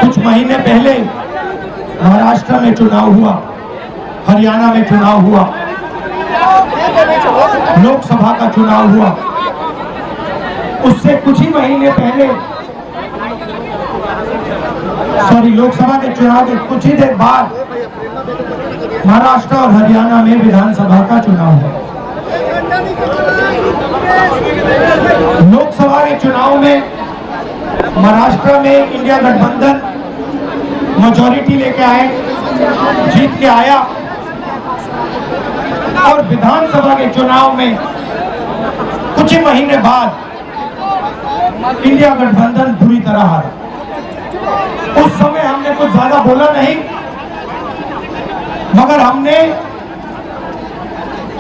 कुछ महीने पहले महाराष्ट्र में चुनाव हुआ, हरियाणा में चुनाव हुआ, लोकसभा का चुनाव हुआ। उससे कुछ ही महीने पहले, लोकसभा के चुनाव के कुछ ही देर बाद महाराष्ट्र और हरियाणा में विधानसभा का चुनाव हुआ। लोकसभा के चुनाव में महाराष्ट्र में इंडिया गठबंधन मेजॉरिटी लेके आए, जीत के आया, और विधानसभा के चुनाव में कुछ ही महीने बाद इंडिया गठबंधन बुरी तरह हारा। उस समय हमने कुछ ज्यादा बोला नहीं, मगर हमने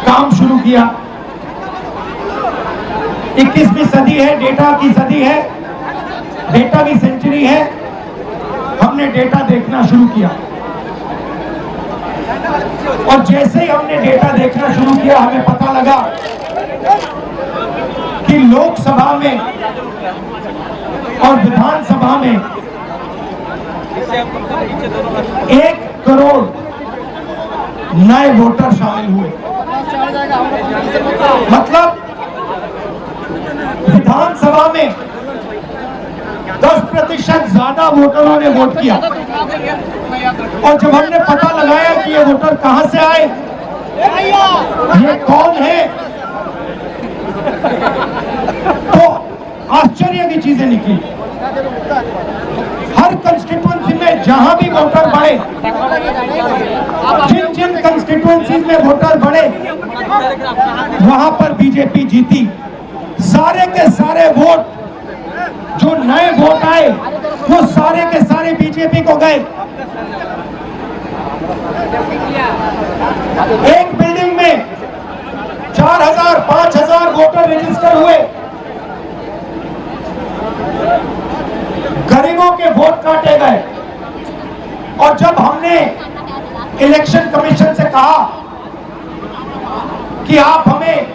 काम शुरू किया। 21वीं सदी है, डेटा की सदी है, डेटा की सेंचुरी है। हमने डेटा देखना शुरू किया, और जैसे ही हमने डेटा देखना शुरू किया, हमें पता लगा कि लोकसभा में और विधानसभा में 1 करोड़ नए वोटर शामिल हुए। मतलब विधानसभा में 10% ज्यादा वोटरों ने वोट किया। और जब हमने पता लगाया कि ये वोटर कहां से आए, ये कौन है, तो आश्चर्य की चीजें निकली। हर कंस्टिट्यूएंसी में जहां भी वोटर बढ़े, जिन जिन कंस्टिट्यूएंसी में वोटर बढ़े, वहां पर बीजेपी जीती। सारे के सारे वोट, जो नए वोट आए, वो सारे के सारे बीजेपी को गए। एक बिल्डिंग में 4000 5000 वोटर रजिस्टर हुए। गरीबों के वोट काटे गए। और जब हमने इलेक्शन कमीशन से कहा कि आप हमें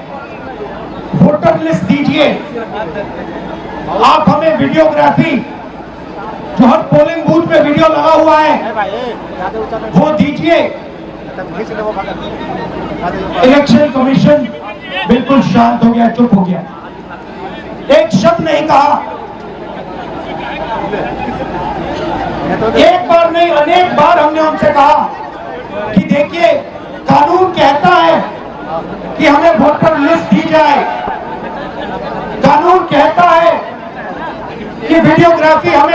वोटर लिस्ट दीजिए, आप हमें वीडियोग्राफी, जो हर पोलिंग बूथ में वीडियो लगा हुआ है, वो दीजिए, इलेक्शन कमीशन बिल्कुल शांत हो गया, चुप हो गया, एक शब्द नहीं कहा। एक बार नहीं, अनेक बार हमने उनसे कहा कि देखिए, कानून कहता है कि हमें वोटर लिस्ट दी जाए, कानून कहता है कि वीडियोग्राफी हमें